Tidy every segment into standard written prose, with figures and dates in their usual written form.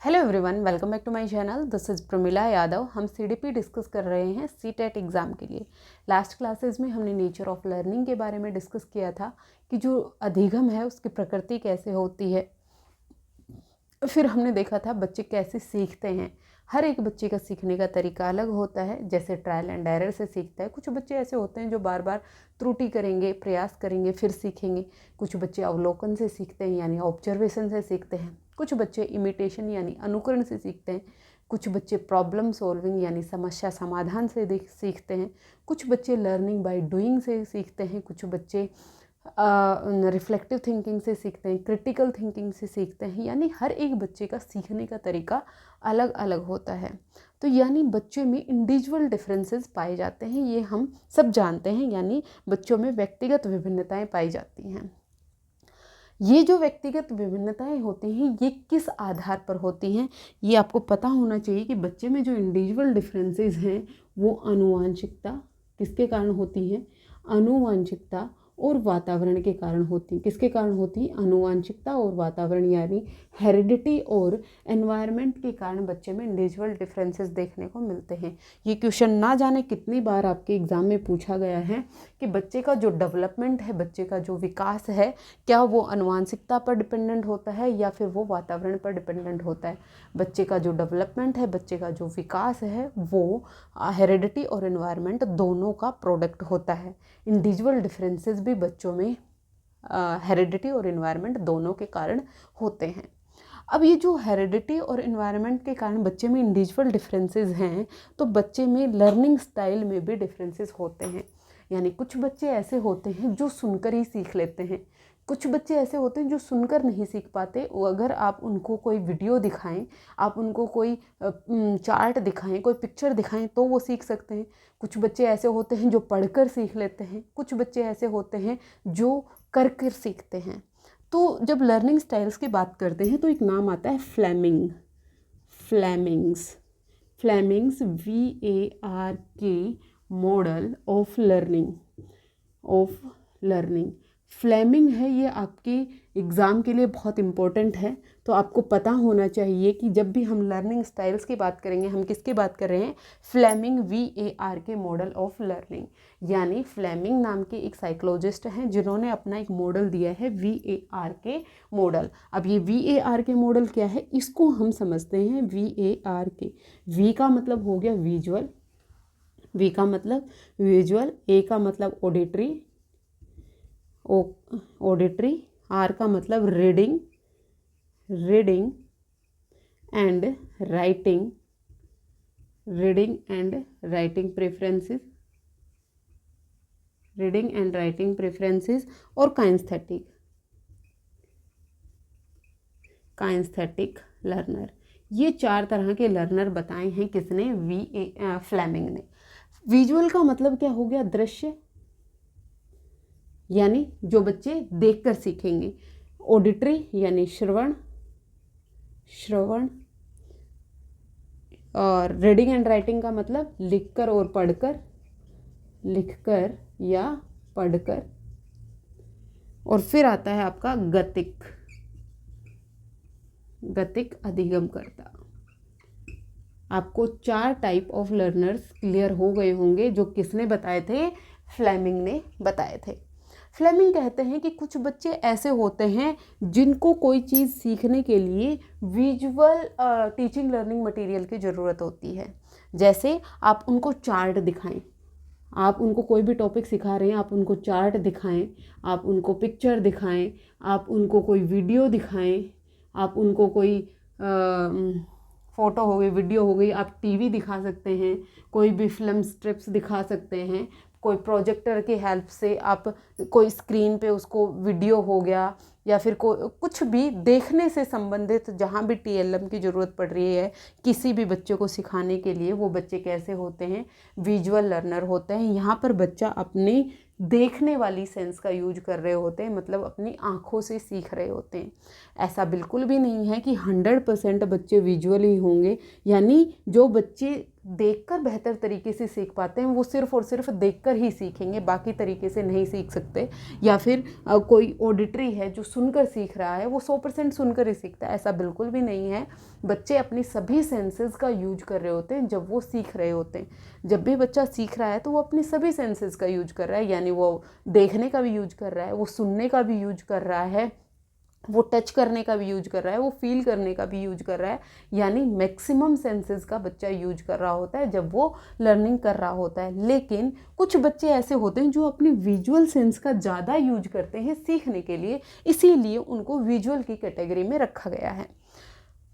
Hello everyone, welcome back to my channel. This is Pramila Yadav. हम CDP discuss कर रहे हैं सीटेट एग्ज़ाम के लिए। लास्ट क्लासेस में हमने नेचर ऑफ लर्निंग के बारे में डिस्कस किया था कि जो अधिगम है उसकी प्रकृति कैसे होती है। फिर हमने देखा था बच्चे कैसे सीखते हैं। हर एक बच्चे का सीखने का तरीका अलग होता है। जैसे ट्रायल एंड एरर से सीखता है। कुछ बच्चे ऐसे होते हैं जो बार बार त्रुटि करेंगे, प्रयास करेंगे, फिर सीखेंगे। कुछ बच्चे अवलोकन से सीखते हैं यानी ऑब्जर्वेशन से सीखते हैं। कुछ बच्चे इमिटेशन यानी अनुकरण से सीखते हैं। कुछ बच्चे प्रॉब्लम सॉल्विंग यानी समस्या समाधान से सीखते हैं। कुछ बच्चे लर्निंग बाय डूइंग से सीखते हैं। कुछ बच्चे रिफ्लेक्टिव थिंकिंग से सीखते हैं, क्रिटिकल थिंकिंग से सीखते हैं। यानी हर एक बच्चे का सीखने का तरीका अलग अलग होता है। तो यानी बच्चे में इंडिविजुअल डिफरेंसेस पाए जाते हैं, ये हम सब जानते हैं। यानी बच्चों में व्यक्तिगत विभिन्नताएं पाई जाती हैं। ये जो व्यक्तिगत विभिन्नताएं होती हैं ये किस आधार पर होती हैं, ये आपको पता होना चाहिए कि बच्चे में जो इंडिविजुअल डिफरेंसेस हैं वो आनुवांशिकता किसके कारण होती हैं, आनुवांशिकता और वातावरण के कारण होती। किसके कारण होती? आनुवांशिकता और वातावरण यानी हेरिडिटी और एनवायरनमेंट के कारण बच्चे में इंडिविजुअल डिफरेंसेस देखने को मिलते हैं। ये क्वेश्चन ना जाने कितनी बार आपके एग्जाम में पूछा गया है कि बच्चे का जो डेवलपमेंट है, बच्चे का जो विकास है, क्या वो आनुवांशिकता पर डिपेंडेंट होता है या फिर वो वातावरण पर डिपेंडेंट होता है। बच्चे का जो डेवलपमेंट है, बच्चे का जो विकास है, वो हेरिडिटी और एनवायरनमेंट दोनों का प्रोडक्ट होता है। इंडिविजुअल डिफरेंसेस भी बच्चों में हेरिडिटी और एनवायरनमेंट दोनों के कारण होते हैं। अब ये जो हेरिडिटी और एनवायरनमेंट के कारण बच्चे में इंडिविजुअल डिफरेंसेस हैं, तो बच्चे में लर्निंग स्टाइल में भी डिफरेंसेस होते हैं। यानी कुछ बच्चे ऐसे होते हैं जो सुनकर ही सीख लेते हैं। कुछ बच्चे ऐसे होते हैं जो सुनकर नहीं सीख पाते। अगर आप उनको कोई वीडियो दिखाएं, आप उनको कोई चार्ट दिखाएं, कोई पिक्चर दिखाएं तो वो सीख सकते हैं। कुछ बच्चे ऐसे होते हैं जो पढ़कर सीख लेते हैं। कुछ बच्चे ऐसे होते हैं जो कर कर सीखते हैं। तो जब लर्निंग स्टाइल्स की बात करते हैं तो एक नाम आता है Fleming, Fleming's, Fleming's VARK model of learning. Fleming है, ये आपके एग्ज़ाम के लिए बहुत इम्पोर्टेंट है। तो आपको पता होना चाहिए कि जब भी हम लर्निंग स्टाइल्स की बात करेंगे, हम किसकी बात कर रहे हैं? Fleming VARK model of learning. यानी फ्लेमिंग नाम के एक साइकोलॉजिस्ट हैं जिन्होंने अपना एक मॉडल दिया है VARK मॉडल। अब ये VARK मॉडल क्या है, इसको हम समझते हैं। VARK, V का मतलब हो गया विजुअल, V का मतलब विजुअल, A का मतलब ऑडिटरी, R का मतलब रीडिंग एंड राइटिंग, प्रेफरेंसेस, और काइंस्थेटिक लर्नर। ये 4 तरह के लर्नर बताए हैं किसने? फ्लेमिंग ने। विजुअल का मतलब क्या हो गया? दृश्य, यानी जो बच्चे देखकर सीखेंगे। ऑडिटरी यानी श्रवण, और रीडिंग एंड राइटिंग का मतलब लिखकर और पढ़कर, लिखकर या पढ़कर। और फिर आता है आपका गतिक अधिगम करता। आपको 4 टाइप ऑफ लर्नर्स क्लियर हो गए होंगे जो किसने बताए थे? फ्लेमिंग ने बताए थे। फ्लेमिंग कहते हैं कि कुछ बच्चे ऐसे होते हैं जिनको कोई चीज़ सीखने के लिए विजुअल टीचिंग लर्निंग मटेरियल की ज़रूरत होती है। जैसे आप उनको चार्ट दिखाएं, आप उनको कोई भी टॉपिक सिखा रहे हैं, आप उनको चार्ट दिखाएं, आप उनको पिक्चर दिखाएं, आप उनको कोई वीडियो दिखाएं, आप उनको कोई फ़ोटो हो गई, वीडियो हो गई, आप टीवी दिखा सकते हैं, कोई भी फिल्म स्ट्रिप्स दिखा सकते हैं, कोई प्रोजेक्टर की हेल्प से आप कोई स्क्रीन पे उसको वीडियो हो गया, या फिर कुछ भी देखने से संबंधित जहाँ भी TLM की ज़रूरत पड़ रही है किसी भी बच्चे को सिखाने के लिए, वो बच्चे कैसे होते हैं? विजुअल लर्नर होते हैं। यहाँ पर बच्चा अपने देखने वाली सेंस का यूज कर रहे होते हैं, मतलब अपनी आँखों से सीख रहे होते हैं। ऐसा बिल्कुल भी नहीं है कि 100% बच्चे विजुअल ही होंगे। यानी जो बच्चे देखकर बेहतर तरीके से सीख पाते हैं वो सिर्फ और सिर्फ देखकर ही सीखेंगे, बाकी तरीके से नहीं सीख सकते। या फिर कोई ऑडिटरी है जो सुनकर सीख रहा है वो 100% सुनकर ही सीखता है, ऐसा बिल्कुल भी नहीं है। बच्चे अपनी सभी सेंसेस का यूज कर रहे होते हैं जब वो सीख रहे होते हैं। जब भी बच्चा सीख रहा है तो वो अपनी सभी सेंसेस का यूज कर रहा है, यानी वो देखने का भी यूज कर रहा है, वो सुनने का भी यूज कर रहा है, वो टच करने का भी यूज कर रहा है, वो फील करने का भी यूज कर रहा है। यानी मैक्सिमम सेंसेस का बच्चा यूज कर रहा होता है जब वो लर्निंग कर रहा होता है। लेकिन कुछ बच्चे ऐसे होते हैं जो अपनी विजुअल सेंस का ज़्यादा यूज करते हैं सीखने के लिए, इसीलिए उनको विजुअल की कैटेगरी में रखा गया है।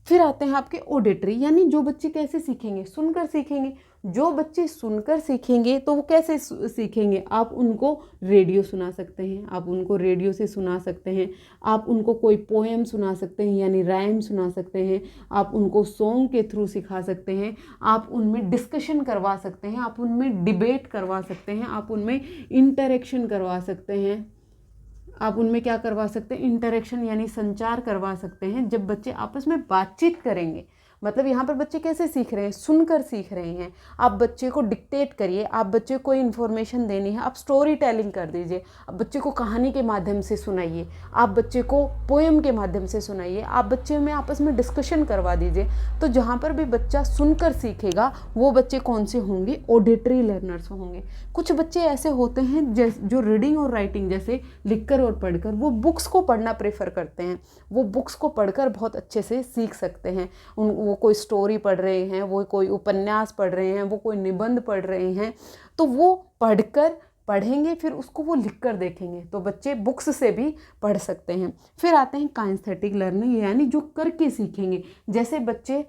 फिर आते हैं आपके ऑडिटरी, यानी जो बच्चे कैसे सीखेंगे, सुनकर सीखेंगे। जो बच्चे सुनकर सीखेंगे तो वो कैसे सीखेंगे, आप उनको रेडियो सुना सकते हैं, आप उनको रेडियो से सुना सकते हैं, आप उनको कोई पोएम सुना सकते हैं यानी राइम सुना सकते हैं, आप उनको सॉन्ग के थ्रू सिखा सकते हैं, आप उनमें डिस्कशन करवा सकते हैं, आप उनमें डिबेट करवा सकते हैं, आप उनमें इंटरेक्शन करवा सकते हैं, आप उनमें क्या करवा सकते हैं, इंटरेक्शन यानी संचार करवा सकते हैं। जब बच्चे आपस में बातचीत करेंगे, मतलब यहाँ पर बच्चे कैसे सीख रहे हैं, सुनकर सीख रहे हैं। आप बच्चे को डिक्टेट करिए, आप बच्चे को कोई इन्फॉर्मेशन देनी है, आप स्टोरी टेलिंग कर दीजिए, आप बच्चे को कहानी के माध्यम से सुनाइए, आप बच्चे को पोएम के माध्यम से सुनाइए, आप बच्चे में आपस में डिस्कशन करवा दीजिए। तो जहाँ पर भी बच्चा सुनकर सीखेगा वो बच्चे कौन से होंगे, ऑडिटरी लर्नर्स होंगे। कुछ बच्चे ऐसे होते हैं जो रीडिंग और राइटिंग जैसे लिखकर और पढ़कर, वो बुक्स को पढ़ना प्रेफर करते हैं, वो बुक्स को पढ़कर बहुत अच्छे से सीख सकते हैं। वो कोई स्टोरी पढ़ रहे हैं, वो कोई उपन्यास पढ़ रहे हैं, वो कोई निबंध पढ़ रहे हैं, तो वो पढ़ेंगे फिर उसको वो लिख कर देखेंगे। तो बच्चे बुक्स से भी पढ़ सकते हैं। फिर आते हैं काइनेस्थेटिक लर्निंग, यानी जो करके सीखेंगे। जैसे बच्चे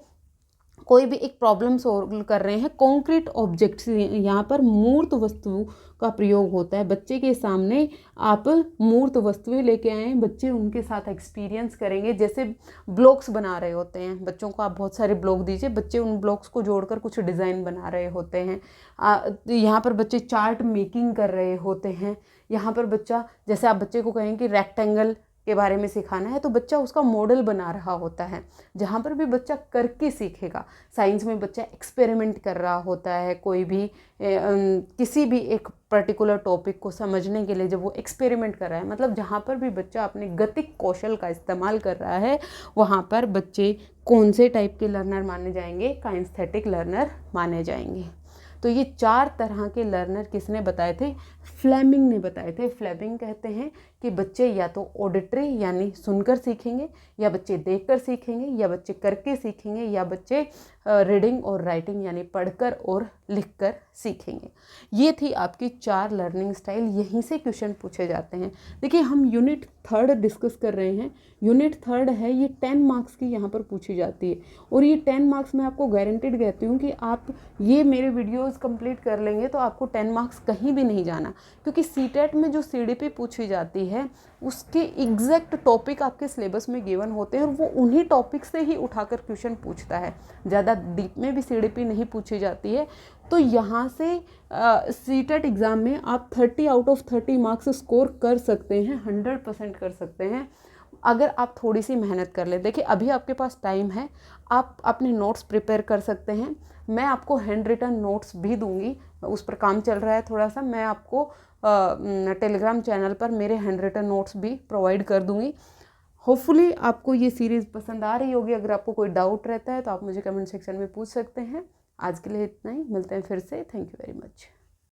कोई भी एक प्रॉब्लम सॉल्व कर रहे हैं, कॉन्क्रीट ऑब्जेक्ट्स, यहाँ पर मूर्त वस्तु का प्रयोग होता है। बच्चे के सामने आप मूर्त वस्तुएं लेके आए हैं, बच्चे उनके साथ एक्सपीरियंस करेंगे। जैसे ब्लॉक्स बना रहे होते हैं, बच्चों को आप बहुत सारे ब्लॉक दीजिए, बच्चे उन ब्लॉक्स को जोड़कर कुछ डिज़ाइन बना रहे होते हैं। यहाँ पर बच्चे चार्ट मेकिंग कर रहे होते हैं। यहाँ पर बच्चा, जैसे आप बच्चे को कहें कि रेक्टेंगल के बारे में सिखाना है तो बच्चा उसका मॉडल बना रहा होता है। जहाँ पर भी बच्चा करके सीखेगा, साइंस में बच्चा एक्सपेरिमेंट कर रहा होता है, कोई भी किसी भी एक पर्टिकुलर टॉपिक को समझने के लिए जब वो एक्सपेरिमेंट कर रहा है, मतलब जहाँ पर भी बच्चा अपने गतिक कौशल का इस्तेमाल कर रहा है, वहाँ पर बच्चे कौन से टाइप के लर्नर माने जाएंगे, काइनेस्थेटिक लर्नर माने जाएंगे। तो ये 4 तरह के लर्नर किसने बताए थे, फ्लेमिंग ने बताए थे। फ्लेमिंग कहते हैं कि बच्चे या तो ऑडिटरी यानी सुनकर सीखेंगे, या बच्चे देखकर सीखेंगे, या बच्चे करके सीखेंगे, या बच्चे रीडिंग और राइटिंग यानी पढ़कर और लिखकर सीखेंगे। ये थी आपकी 4 लर्निंग स्टाइल। यहीं से क्वेश्चन पूछे जाते हैं। देखिए हम यूनिट 3 डिस्कस कर रहे हैं। यूनिट 3 है, ये 10 मार्क्स की यहाँ पर पूछी जाती है। और ये 10 मार्क्स मैं आपको गारंटीड कहती हूँ कि आप ये मेरे वीडियोस कंप्लीट कर लेंगे तो आपको 10 मार्क्स कहीं भी नहीं जाना, क्योंकि सीटेट में जो सीडीपी पूछी जाती है उसके एग्जैक्ट टॉपिक आपके सिलेबस में गिवन होते हैं और वो उन्हीं टॉपिक से ही उठाकर क्वेश्चन पूछता है। ज़्यादा डीप में भी सीडीपी नहीं पूछी जाती है। तो यहाँ से सीटेट एग्ज़ाम में आप 30 आउट ऑफ 30 मार्क्स स्कोर कर सकते हैं, 100% कर सकते हैं अगर आप थोड़ी सी मेहनत कर ले। देखिए अभी आपके पास टाइम है, आप अपने नोट्स प्रिपेयर कर सकते हैं। मैं आपको हैंड रिटन नोट्स भी दूंगी, उस पर काम चल रहा है थोड़ा सा। मैं आपको टेलीग्राम चैनल पर मेरे हैंड रिटन नोट्स भी प्रोवाइड कर दूंगी। होपफुली आपको ये सीरीज़ पसंद आ रही होगी। अगर आपको कोई डाउट रहता है तो आप मुझे कमेंट सेक्शन में पूछ सकते हैं। आज के लिए इतना ही, मिलते हैं फिर से। Thank you very much.